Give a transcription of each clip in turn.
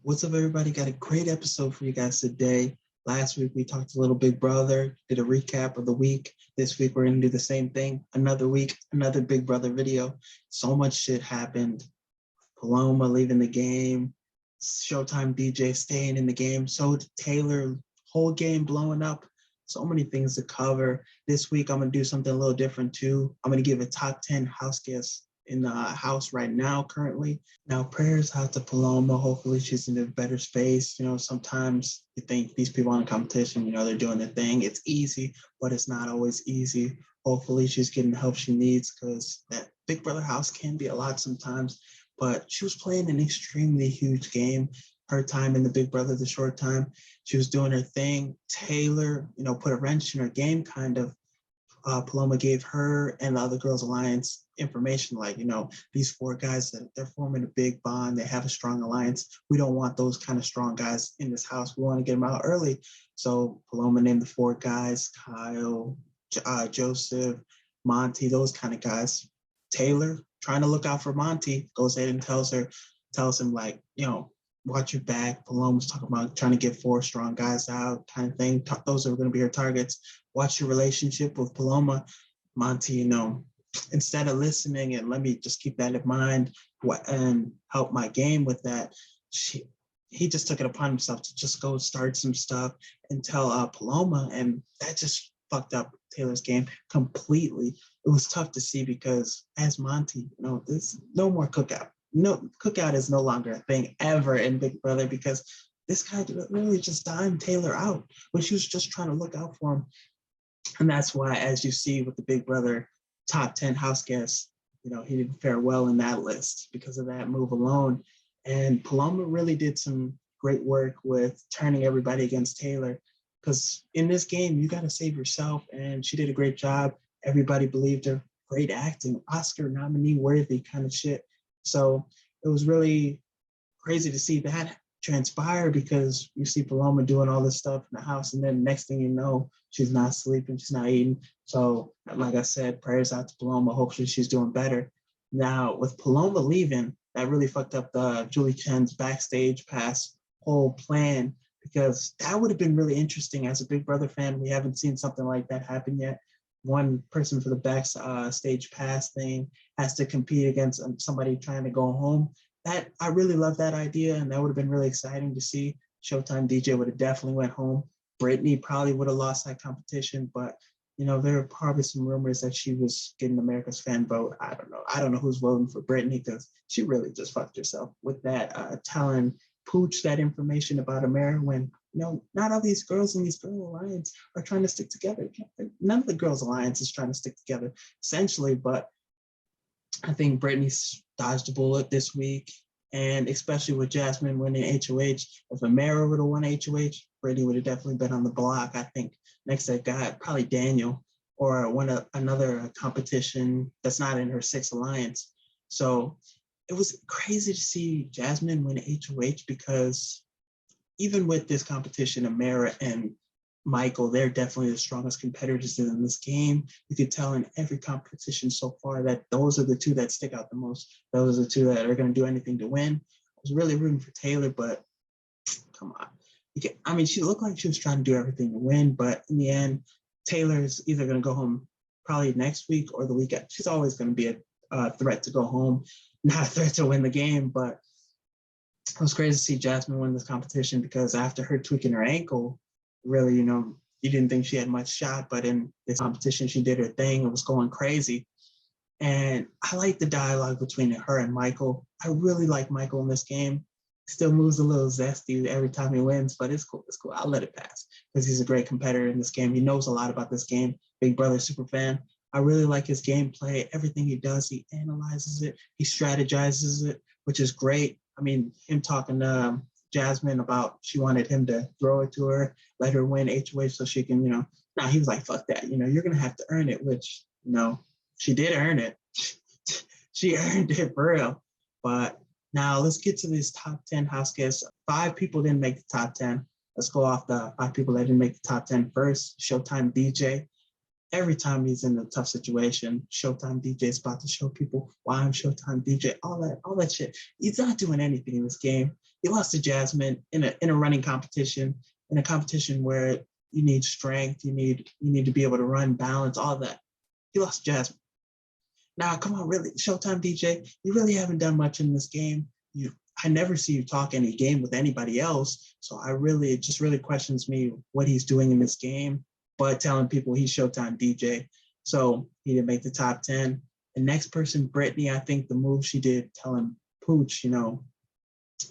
What's up, everybody? Got a great episode for you guys today. Last week, we talked a little Big Brother, did a recap of the week. This week, we're going to do the same thing. Another week, another Big Brother video. So much shit happened. Paloma leaving the game, Showtime DJ staying in the game, so did Taylor, whole game blowing up. So many things to cover. This week, I'm going to do something a little different too. I'm going to give a top 10 house guests in the house right now, currently. Now, prayers out to Paloma. Hopefully, she's in a better space. Sometimes you think these people in the competition, they're doing their thing. It's easy, but it's not always easy. Hopefully, she's getting the help she needs because that Big Brother house can be a lot sometimes. But she was playing an extremely huge game. Her time in the Big Brother, the short time, she was doing her thing. Taylor, put a wrench in her game, kind of. Paloma gave her and the other girls' alliance information like, these four guys, that they're forming a big bond. They have a strong alliance. We don't want those kind of strong guys in this house. We want to get them out early. So Paloma named the four guys: Kyle, Joseph, Monty, those kind of guys. Taylor, trying to look out for Monty, goes ahead and tells him like, watch your back. Paloma's talking about trying to get four strong guys out, kind of thing. Those are going to be her targets. Watch your relationship with Paloma. Monty, instead of listening and let me just keep that in mind and help my game with that, he just took it upon himself to just go start some stuff and tell Paloma, and that just fucked up Taylor's game completely. It was tough to see because as Monty, there's no more cookout. No, cookout is no longer a thing ever in Big Brother because this guy really just dimed Taylor out when she was just trying to look out for him. And that's why, as you see with the Big Brother top 10 house guests, he didn't fare well in that list because of that move alone. And Paloma really did some great work with turning everybody against Taylor because in this game, you got to save yourself. And she did a great job. Everybody believed her. Great acting, Oscar nominee worthy kind of shit. So it was really crazy to see that transpire because you see Paloma doing all this stuff in the house, and then next thing you know, she's not sleeping, she's not eating. So, like I said, prayers out to Paloma. Hopefully she's doing better. Now, with Paloma leaving, that really fucked up the Julie Chen's backstage pass whole plan because that would have been really interesting. As a Big Brother fan, we haven't seen something like that happen yet. One person for the backstage pass thing has to compete against somebody trying to go home. That I really love that idea, and that would have been really exciting to see. Showtime DJ would have definitely went home. Brittany probably would have lost that competition, but there are probably some rumors that she was getting America's fan vote. I don't know. I don't know who's voting for Brittany because she really just fucked herself with that, telling Pooch that information about America when not all these girls in these girl alliance are trying to stick together. None of the girls alliance is trying to stick together, essentially. But I think Brittany dodged a bullet this week, and especially with Jasmine winning HOH. If Amara would have won HOH, Brittany would have definitely been on the block. I think next that guy, probably Daniel, or another competition that's not in her sixth alliance. So it was crazy to see Jasmine win HOH because even with this competition, Amara and Michael, they're definitely the strongest competitors in this game. You could tell in every competition so far that those are the two that stick out the most. Those are the two that are going to do anything to win. I was really rooting for Taylor, but come on. She looked like she was trying to do everything to win, but in the end, Taylor's either going to go home probably next week or the weekend. She's always going to be a threat to go home, not a threat to win the game, but it was crazy to see Jasmine win this competition because after her tweaking her ankle, really, you didn't think she had much shot, but in this competition, she did her thing. It was going crazy. And I like the dialogue between her and Michael. I really like Michael in this game. Still moves a little zesty every time he wins, but it's cool. It's cool. I'll let it pass because he's a great competitor in this game. He knows a lot about this game. Big Brother super fan. I really like his gameplay. Everything he does, he analyzes it. He strategizes it, which is great. Him talking to Jasmine about she wanted him to throw it to her, let her win HOH so she can, he was like, fuck that. You're going to have to earn it, which, she did earn it. She earned it for real. But now let's get to these top 10 house guests. 5 people didn't make the top 10. Let's go off the 5 people that didn't make the top 10 first. Showtime DJ. every time he's in a tough situation, Showtime DJ is about to show people why I'm Showtime DJ, all that shit. He's not doing anything in this game. He lost to Jasmine in a running competition, in a competition where you need strength, you need to be able to run, balance, all that. He lost to Jasmine. Now, come on, really, Showtime DJ, you really haven't done much in this game. I never see you talk any game with anybody else. So it just really questions me what he's doing in this game, but telling people he's Showtime DJ. So he didn't make the top 10. The next person, Brittany, I think the move she did, telling Pooch,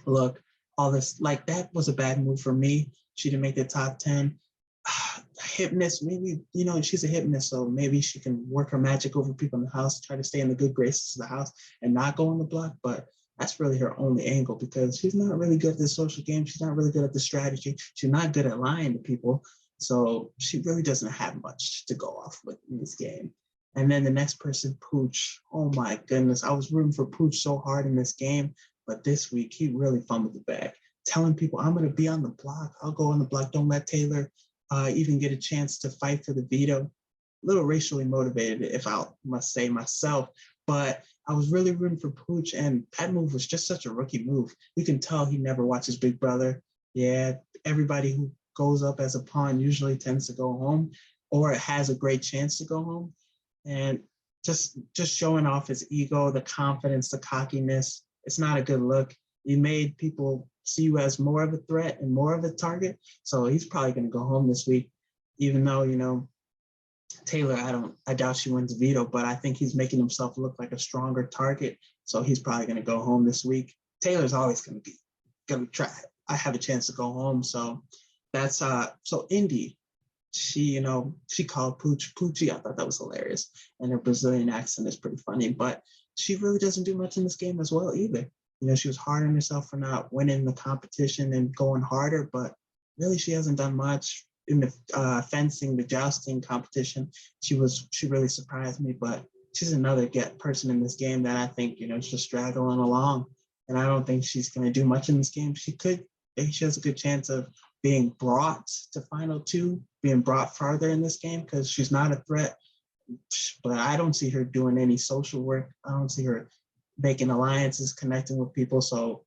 look, all this, like, that was a bad move for me. She didn't make the top 10. Hypnotist, maybe, she's a hypnotist, so maybe she can work her magic over people in the house, try to stay in the good graces of the house and not go on the block. But that's really her only angle, because she's not really good at the social game. She's not really good at the strategy. She's not good at lying to people. So she really doesn't have much to go off with in this game. And then the next person, Pooch. Oh my goodness. I was rooting for Pooch so hard in this game, but this week he really fumbled the bag, telling people, I'm going to be on the block. I'll go on the block. Don't let Taylor even get a chance to fight for the veto. A little racially motivated, if I must say myself, but I was really rooting for Pooch, and that move was just such a rookie move. You can tell he never watches Big Brother. Yeah, everybody who goes up as a pawn usually tends to go home, or has a great chance to go home. And just showing off his ego, the confidence, the cockiness, it's not a good look. You made people see you as more of a threat and more of a target. So he's probably going to go home this week, even though, Taylor, I doubt she wins veto, but I think he's making himself look like a stronger target. So he's probably going to go home this week. Taylor's always going to try. I have a chance to go home. So that's, so Indy, she called Pooch Poochie. I thought that was hilarious. And her Brazilian accent is pretty funny, but she really doesn't do much in this game as well either. She was hard on herself for not winning the competition and going harder, but really she hasn't done much in the fencing, the jousting competition. She really surprised me, but she's another person in this game that I think, is just straggling along. And I don't think she's going to do much in this game. She has a good chance of being brought to final two, being brought farther in this game, because she's not a threat. But I don't see her doing any social work. I don't see her making alliances, connecting with people. So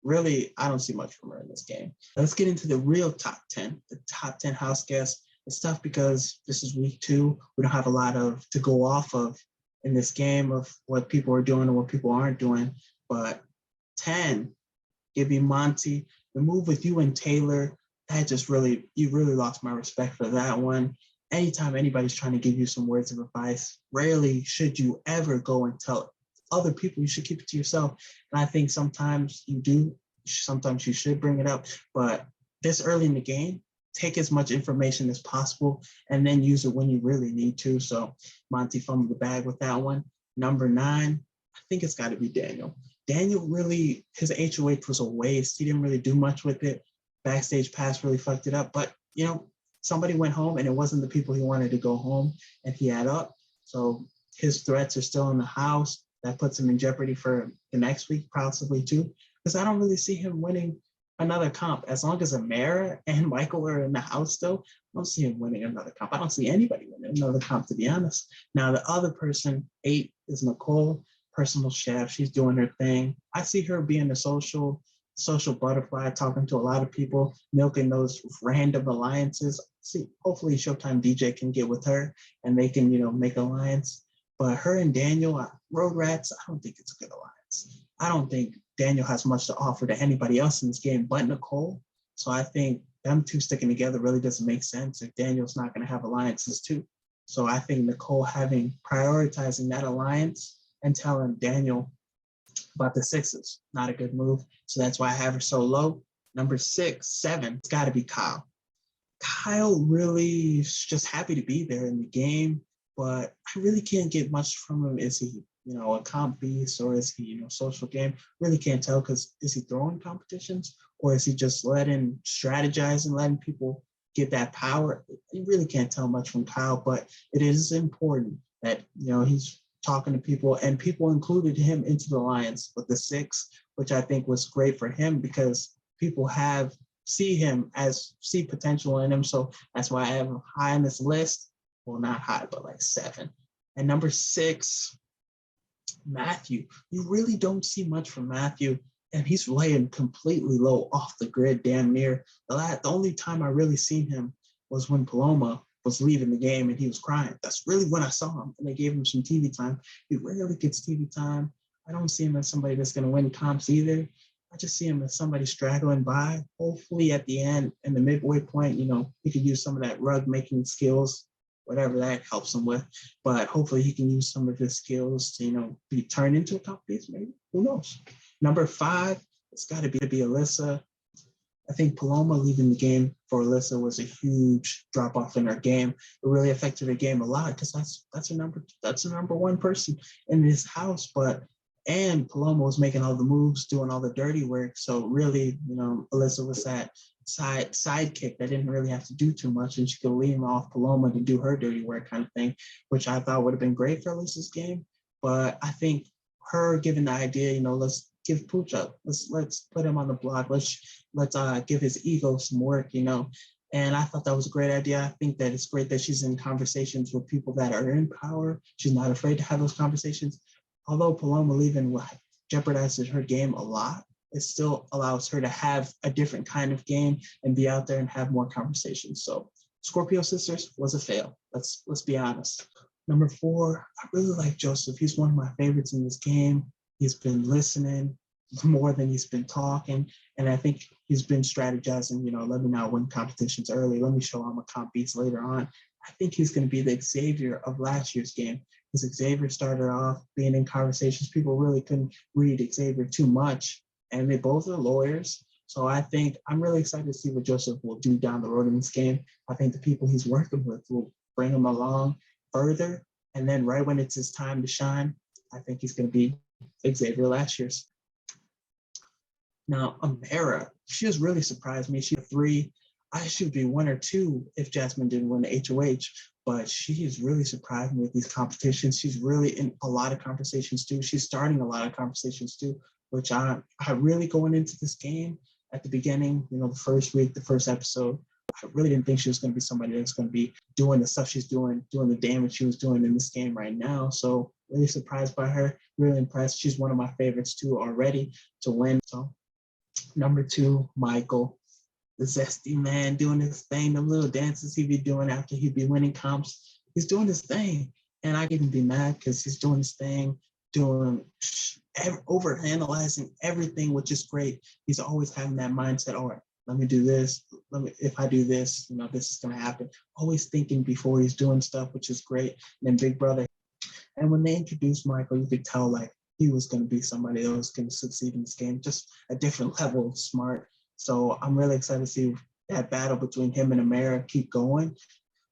really, I don't see much from her in this game. Let's get into the real top 10, the top 10 house guests. It's tough because this is week 2. We don't have a lot to go off of in this game of what people are doing and what people aren't doing. But 10, give me Monty. The move with you and Taylor, that just you really lost my respect for that one. Anytime anybody's trying to give you some words of advice, rarely should you ever go and tell other people. You should keep it to yourself. And I think sometimes you do. Sometimes you should bring it up. But this early in the game, take as much information as possible and then use it when you really need to. So Monty fumbled the bag with that one. Number 9, I think it's got to be Daniel. Daniel really, his HOH was a waste. He didn't really do much with it. Backstage pass really fucked it up. But, somebody went home and it wasn't the people he wanted to go home, and he had up. So his threats are still in the house. That puts him in jeopardy for the next week, possibly too, because I don't really see him winning another comp. As long as Amara and Michael are in the house still, I don't see him winning another comp. I don't see anybody winning another comp, to be honest. Now, the other person, 8, is Nicole, personal chef. She's doing her thing. I see her being a social butterfly, talking to a lot of people, milking those random alliances. See, hopefully Showtime DJ can get with her and they can, make alliance. But her and Daniel, Road Rats, I don't think it's a good alliance. I don't think Daniel has much to offer to anybody else in this game but Nicole. So I think them two sticking together really doesn't make sense if Daniel's not going to have alliances too. So I think Nicole prioritizing that alliance and telling Daniel about the 6s, not a good move. So that's why I have her so low. Number 6, 7, it's got to be Kyle. Kyle really is just happy to be there in the game, but I really can't get much from him. Is he, a comp beast, or is he, social game? Really can't tell, because is he throwing competitions, or is he just strategizing, letting people get that power? You really can't tell much from Kyle, but it is important that, he's talking to people, and people included him into the alliance with the 6, which I think was great for him, because people see potential in him. So that's why I have him high on this list. Well, not high, but like 7. And number 6, Matthew. You really don't see much from Matthew, and he's laying completely low off the grid, damn near. The only time I really seen him was when Paloma was leaving the game and he was crying. That's really when I saw him, and they gave him some TV time. He rarely gets TV time. I don't see him as somebody that's going to win comps either. I just see him as somebody straggling by. Hopefully at the end and the midway point, he could use some of that rug making skills, whatever that helps him with. But hopefully he can use some of his skills to, be turned into a top piece, maybe. Who knows? Number 5, it's got to be Alyssa. I think Paloma leaving the game for Alyssa was a huge drop off in her game. It really affected her game a lot because that's a number 1 person in this house. And Paloma was making all the moves, doing all the dirty work. So really, Alyssa was that sidekick that didn't really have to do too much, and she could lean off Paloma to do her dirty work kind of thing, which I thought would have been great for Alyssa's game. But I think her giving the idea, let's give Pooch up. Let's put him on the block. Let's give his ego some work, And I thought that was a great idea. I think that it's great that she's in conversations with people that are in power. She's not afraid to have those conversations. Although Paloma leaving jeopardizes her game a lot, it still allows her to have a different kind of game and be out there and have more conversations. So Scorpio Sisters was a fail. Let's be honest. Number 4, I really like Joseph. He's one of my favorites in this game. He's been listening more than he's been talking. And I think he's been strategizing, let me not win competitions early. Let me show I'm a comp beats later on. I think he's going to be the Xavier of last year's game. Because Xavier started off being in conversations. People really couldn't read Xavier too much. And they both are lawyers. So I think I'm really excited to see what Joseph will do down the road in this game. I think the people he's working with will bring him along further. And then right when it's his time to shine, I think he's going to be Xavier last year's. Now, Amara, she has really surprised me. She's 3. I should be 1 or 2 if Jasmine didn't win the HOH, but she has really surprised me with these competitions. She's really in a lot of conversations too. She's starting a lot of conversations too, which I really going into this game at the beginning, the first week, the first episode, I really didn't think she was going to be somebody that's going to be doing the stuff she's doing the damage she was doing in this game right now. So really surprised by her, really impressed. She's one of my favorites too already to win. So number 2, Michael, the zesty man doing his thing, the little dances he'd be doing after he'd be winning comps. He's doing his thing. And I can be mad because he's doing his thing, overanalyzing everything, which is great. He's always having that mindset, all right, let me do this. If I do this, this is going to happen. Always thinking before he's doing stuff, which is great. And then Big Brother. And when they introduced Michael, you could tell he was going to be somebody that was going to succeed in this game, just a different level of smart. So I'm really excited to see that battle between him and Amara keep going.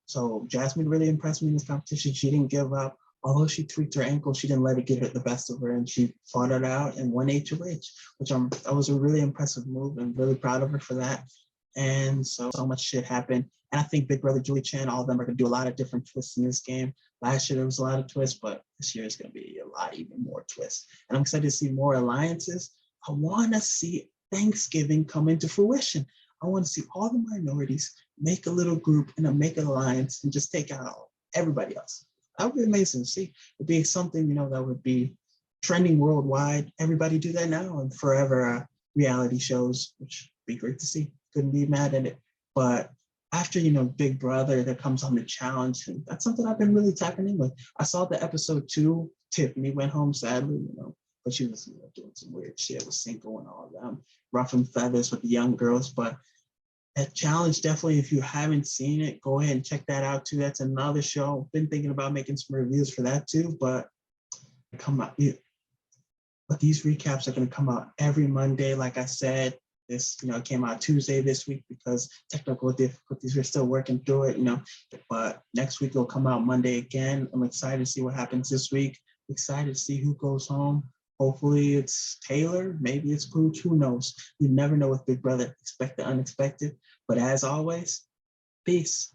So Jasmine really impressed me in this competition. She didn't give up. Although she tweaked her ankle, she didn't let it get the best of her, and she fought it out and won HOH, which that was a really impressive move, and really proud of her for that. And so much shit happened. And I think Big Brother, Julie Chen, all of them are going to do a lot of different twists in this game. Last year, there was a lot of twists, but this year is going to be a lot even more twists. And I'm excited to see more alliances. I want to see Thanksgiving come into fruition. I want to see all the minorities make a little group and make an alliance and just take out everybody else. That would be amazing to see. It'd be something, that would be trending worldwide. Everybody do that now and forever reality shows, which would be great to see. Couldn't be mad at it. But after, Big Brother, there comes on the challenge. And that's something I've been really tapping in with. I saw the episode 2. Tiffany went home, sadly, but she was doing some weird shit with Cinco and all of them. Ruffling feathers with the young girls. But that challenge, definitely, if you haven't seen it, go ahead and check that out too. That's another show. I've been thinking about making some reviews for that too, but but these recaps are going to come out every Monday. Like I said, this, it came out Tuesday this week because technical difficulties, we're still working through it, but next week it'll come out Monday again. I'm excited to see what happens this week. Excited to see who goes home. Hopefully it's Taylor, maybe it's Pooch, who knows? You never know with Big Brother. Expect the unexpected. But as always, peace.